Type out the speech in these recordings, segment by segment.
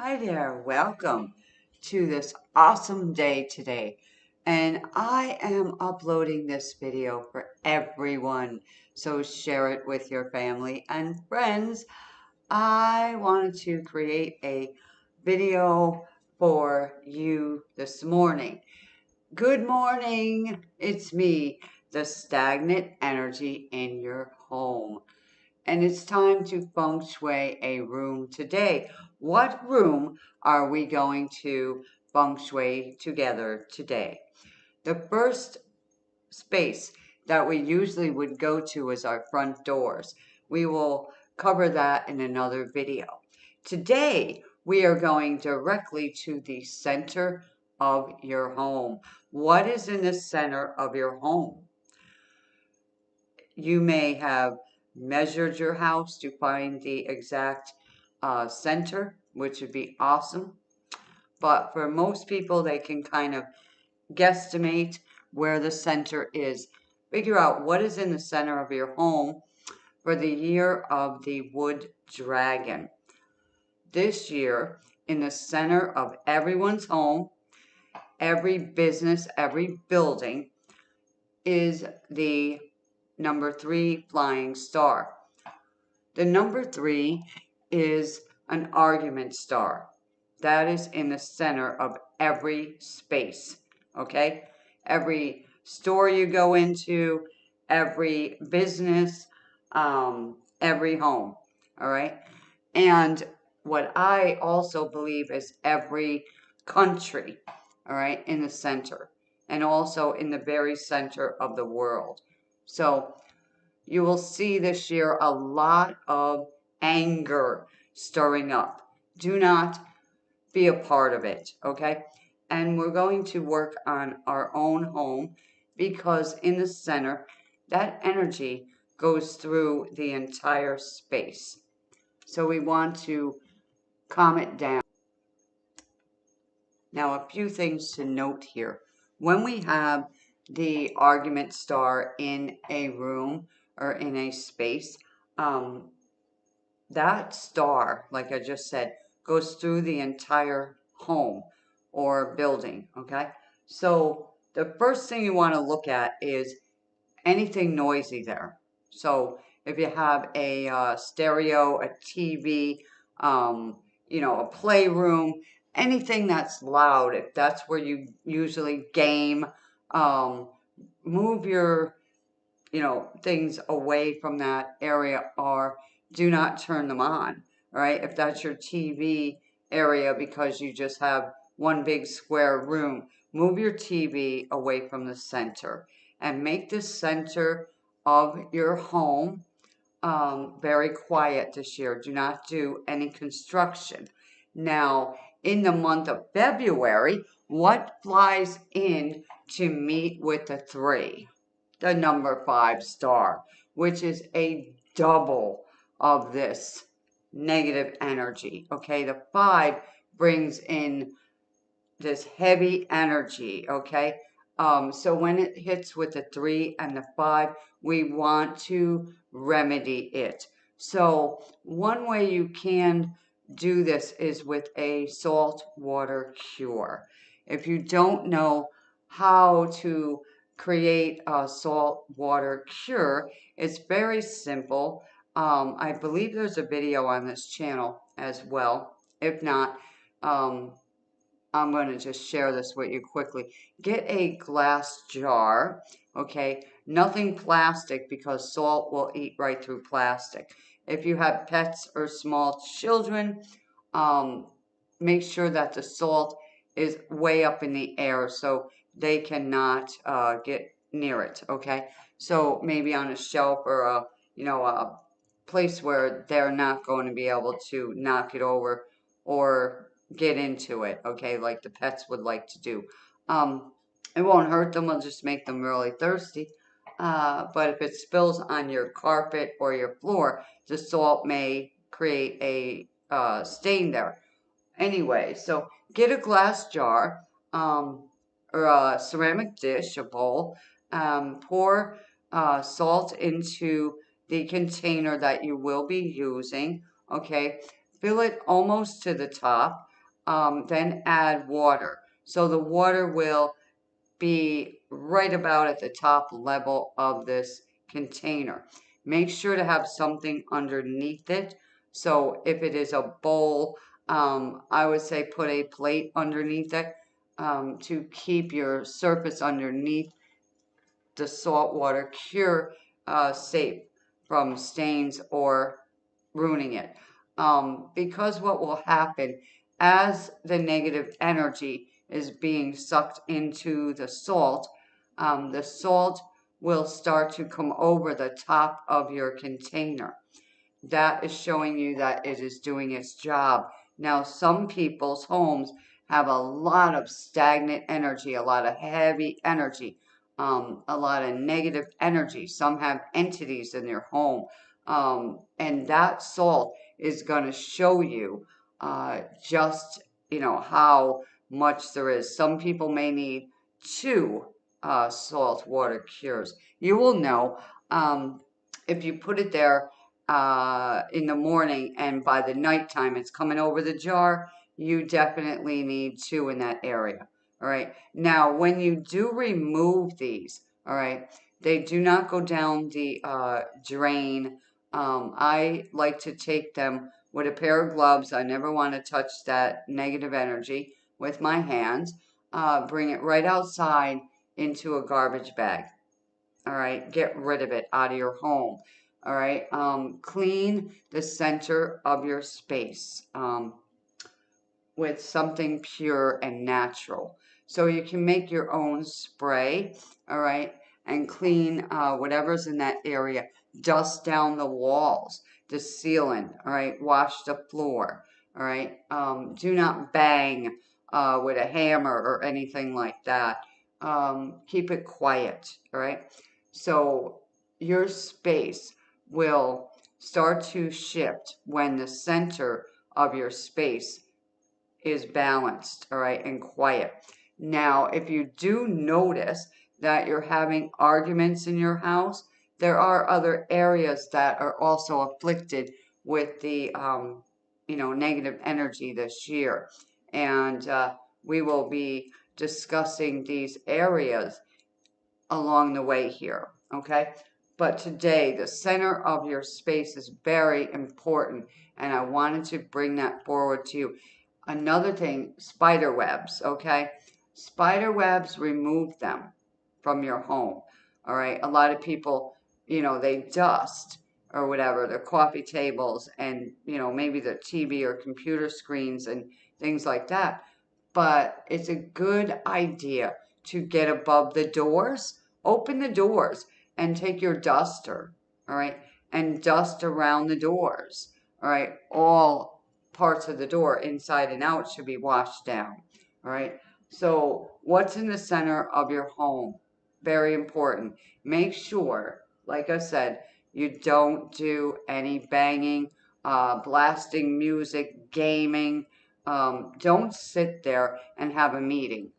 Hi there, welcome to this awesome day today. And I am uploading this video for everyone, so share it with your family and friends. I wanted to create a video for you this morning. Good morning, it's me, the stagnant energy in your home. And it's time to feng shui a room today. What room are we going to feng shui together today? The first space that we usually would go to is our front doors. We will cover that in another video. Today, we are going directly to the center of your home. What is in the center of your home? You may have measured your house to find the exact center, which would be awesome. But for most people, they can kind of guesstimate where the center is. Figure out what is in the center of your home for the year of the wood dragon. This year, in the center of everyone's home, every business, every building, is the number 3 flying star. The number 3 is an argument star. That is in the center of every space, okay? Every store you go into, every business, every home, all right? And what I also believe is every country, all right, in the center, and also in the very center of the world. So you will see this year a lot of anger stirring up. Do not be a part of it, okay? And we're going to work on our own home because in the center, that energy goes through the entire space. So we want to calm it down. Now, a few things to note here. When we have the argument star in a room or in a space, that star, like I just said, goes through the entire home or building, okay? So the first thing you want to look at is anything noisy there. So if you have a stereo, a TV, a playroom, anything that's loud, if that's where you usually game, move your things away from that area or do not turn them on, right? If that's your TV area because you just have one big square room, move your TV away from the center and make the center of your home very quiet this year. Do not do any construction. Now, in the month of February, what flies in to meet with the 3? The number 5 star, which is a double of this negative energy. Okay, the 5 brings in this heavy energy. Okay, so when it hits with the 3 and the 5, we want to remedy it. So one way you can do this is with a salt water cure. If you don't know how to create a salt water cure, it's very simple. I believe there's a video on this channel as well. If not, I'm going to just share this with you quickly. Get a glass jar, okay? Nothing plastic because salt will eat right through plastic. If you have pets or small children, make sure that the salt is way up in the air so they cannot get near it, okay? So maybe on a shelf or a place where they're not going to be able to knock it over or get into it, okay, like the pets would like to do. It won't hurt them, it'll just make them really thirsty. But if it spills on your carpet or your floor, the salt may create a stain there. Anyway, so get a glass jar or a ceramic dish, a bowl. Pour salt into the container that you will be using. Okay, fill it almost to the top. then add water. So the water will be right about at the top level of this container. Make sure to have something underneath it. So if it is a bowl, I would say put a plate underneath it to keep your surface underneath the saltwater cure safe from stains or ruining it. Because what will happen as the negative energy is being sucked into the salt will start to come over the top of your container. That is showing you that it is doing its job. Now, some people's homes have a lot of stagnant energy, a lot of heavy energy, a lot of negative energy. Some have entities in their home. And that salt is going to show you just, how much there is. Some people may need two salt water cures. You will know if you put it there in the morning and by the nighttime it's coming over the jar, you definitely need two in that area. All right. Now, when you do remove these, all right, they do not go down the drain. I like to take them with a pair of gloves. I never want to touch that negative energy with my hands. Bring it right outside into a garbage bag. All right, get rid of it out of your home. All right, clean the center of your space with something pure and natural. So you can make your own spray, all right, and clean whatever's in that area. Dust down the walls, the ceiling, all right, wash the floor, all right. Do not bang with a hammer or anything like that. Keep it quiet, all right. So your space will start to shift when the center of your space is balanced, all right, and quiet. Now, if you do notice that you're having arguments in your house, there are other areas that are also afflicted with the, negative energy this year. And we will be discussing these areas along the way here, okay? But today, the center of your space is very important, and I wanted to bring that forward to you. Another thing, spider webs, okay? Spider webs, remove them from your home, all right? A lot of people, they dust or whatever, their coffee tables and, maybe the TV or computer screens and things like that. But it's a good idea to get above the doors. Open the doors and take your duster, all right, and dust around the doors, all right. All parts of the door, inside and out, should be washed down, all right. So, what's in the center of your home? Very important. Make sure, like I said, you don't do any banging, blasting music, gaming. Don't sit there and have a meeting,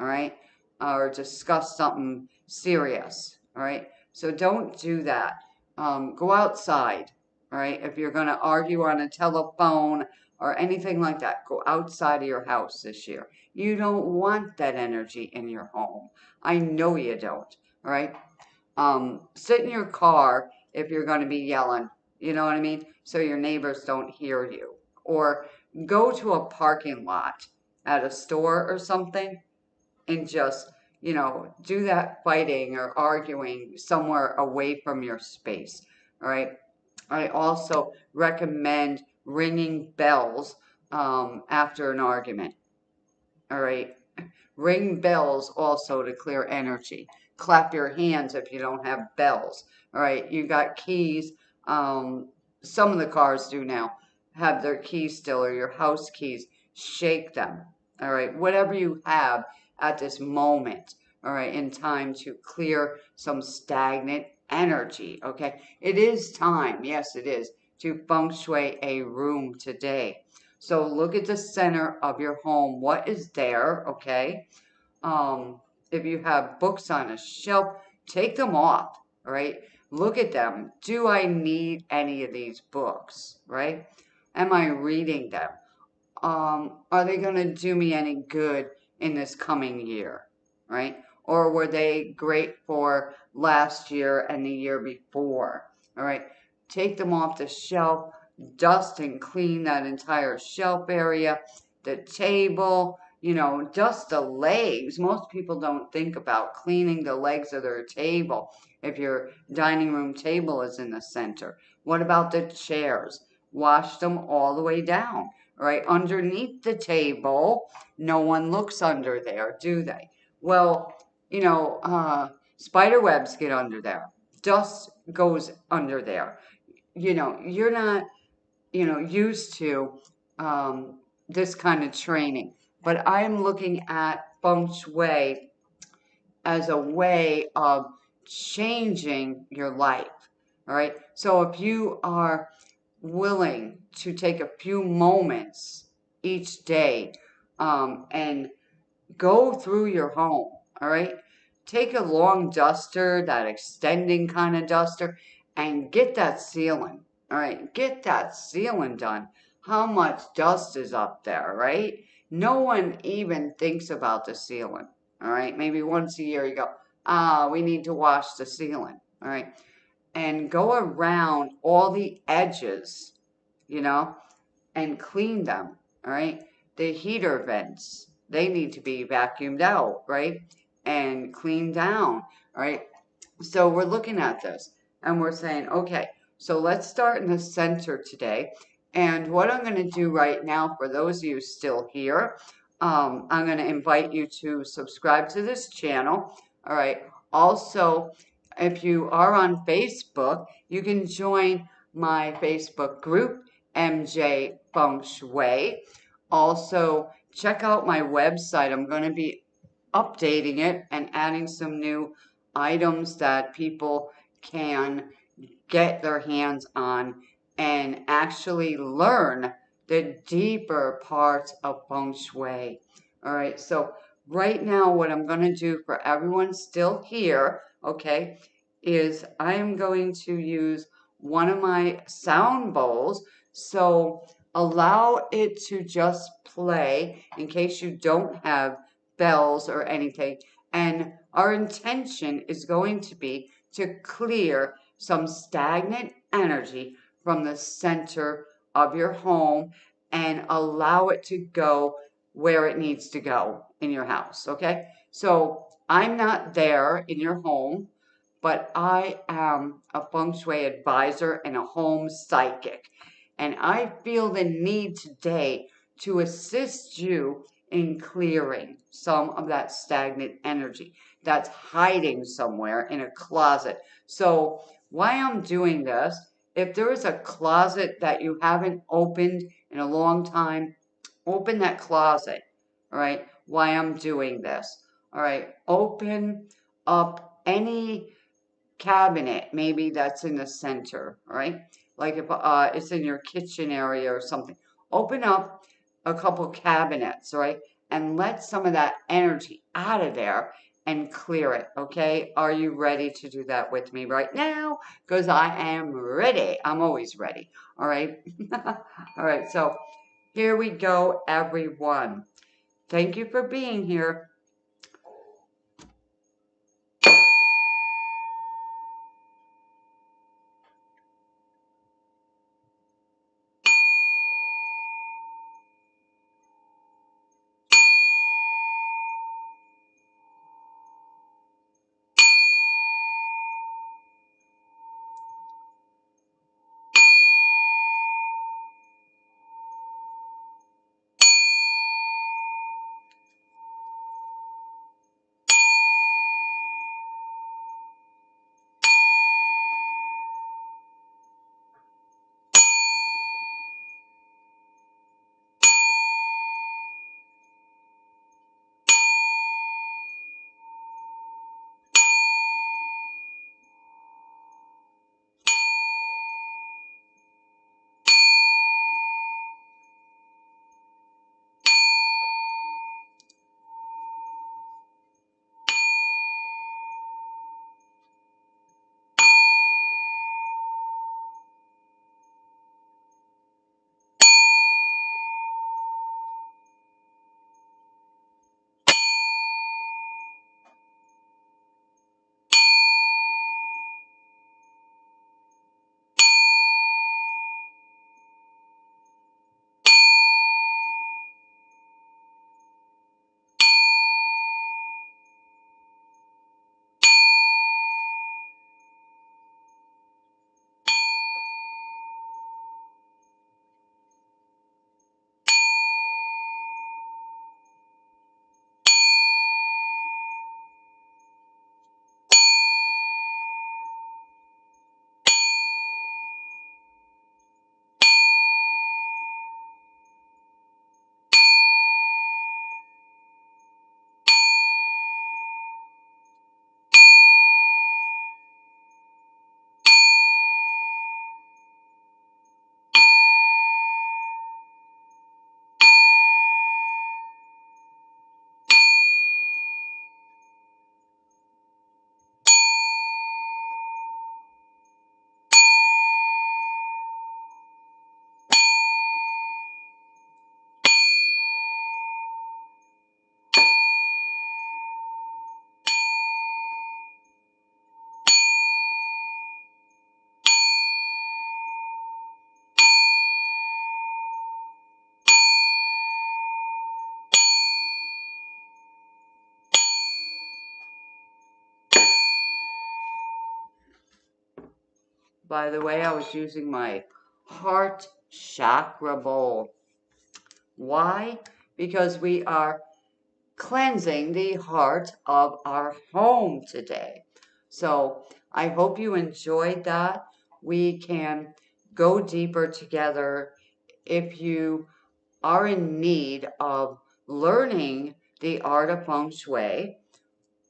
all right, or discuss something serious, all right? So don't do that. Go outside, all right? If you're going to argue on a telephone or anything like that, go outside of your house this year. You don't want that energy in your home. I know you don't, all right? Sit in your car if you're going to be yelling, you know what I mean? So your neighbors don't hear you. Or go to a parking lot at a store or something and just, do that fighting or arguing somewhere away from your space. All right. I also recommend ringing bells after an argument. All right. Ring bells also to clear energy. Clap your hands if you don't have bells. All right. You got keys. Some of the cars do now have their keys still, or your house keys. Shake them. All right. Whatever you have at this moment, all right, in time to clear some stagnant energy. Okay. It is time. Yes, it is to feng shui a room today. So look at the center of your home. What is there? Okay. If you have books on a shelf, take them off. All right. Look at them. Do I need any of these books? Right? Am I reading them? are they going to do me any good in this coming year, right? Or were they great for last year and the year before, all right? Take them off the shelf, dust and clean that entire shelf area, the table, you know, dust the legs. Most people don't think about cleaning the legs of their table if your dining room table is in the center. What about the chairs? Wash them all the way down, right? Underneath the table, no one looks under there, do they? Well, you know, spider webs get under there. Dust goes under there. You know, you're not, you know, used to this kind of training. But I'm looking at Feng Shui as a way of changing your life. All right. So if you are willing to take a few moments each day and go through your home, all right? Take a long duster, that extending kind of duster, and get that ceiling, all right? Get that ceiling done. How much dust is up there, right? No one even thinks about the ceiling, all right? Maybe once a year you go, we need to wash the ceiling, all right? And go around all the edges, you know, and clean them, all right? The heater vents, they need to be vacuumed out, right? And cleaned down, all right? So we're looking at this and we're saying, okay, so let's start in the center today. And what I'm going to do right now, for those of you still here, I'm going to invite you to subscribe to this channel, all right? Also, if you are on Facebook, you can join my Facebook group, MJ Feng Shui. Also, check out my website. I'm going to be updating it and adding some new items that people can get their hands on and actually learn the deeper parts of Feng Shui. All right, so right now, what I'm going to do for everyone still here, okay, is I'm going to use one of my sound bowls. So allow it to just play in case you don't have bells or anything. And our intention is going to be to clear some stagnant energy from the center of your home and allow it to go where it needs to go in your house, okay? So I'm not there in your home, but I am a feng shui advisor and a home psychic. And I feel the need today to assist you in clearing some of that stagnant energy that's hiding somewhere in a closet. So why I'm doing this, if there is a closet that you haven't opened in a long time, open that closet, all right, why I'm doing this. All right, open up any cabinet, maybe that's in the center, all right? Like if it's in your kitchen area or something. Open up a couple cabinets, all right? And let some of that energy out of there and clear it, okay? Are you ready to do that with me right now? Because I am ready. I'm always ready, all right? All right, so here we go, everyone. Thank you for being here. by the way, I was using my heart chakra bowl. Why? Because we are cleansing the heart of our home today. So I hope you enjoyed that. We can go deeper together. If you are in need of learning the art of Feng Shui,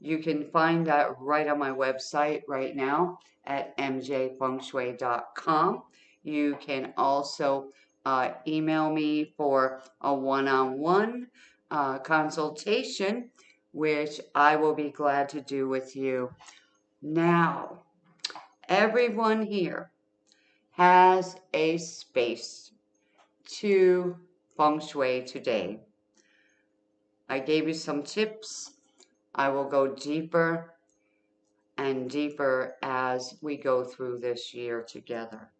you can find that right on my website right now at mjfengshui.com. You can also email me for a one-on-one consultation, which I will be glad to do with you. Now, everyone here has a space to Feng Shui today. I gave you some tips. I will go deeper and deeper as we go through this year together.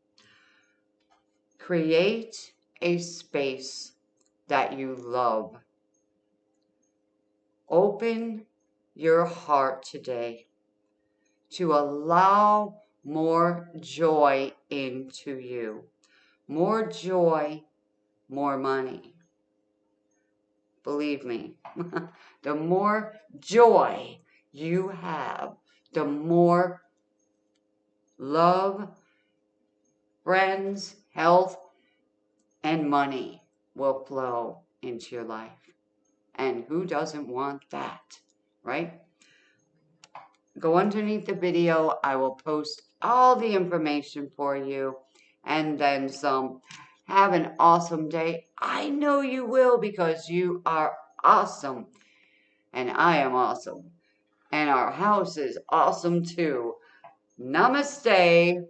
Create a space that you love. Open your heart today to allow more joy into you. More joy, more money. Believe me, the more joy you have, the more love, friends, health, and money will flow into your life. And who doesn't want that, right? Go underneath the video. I will post all the information for you and then some. Have an awesome day. I know you will because you are awesome. And I am awesome. And our house is awesome too. Namaste.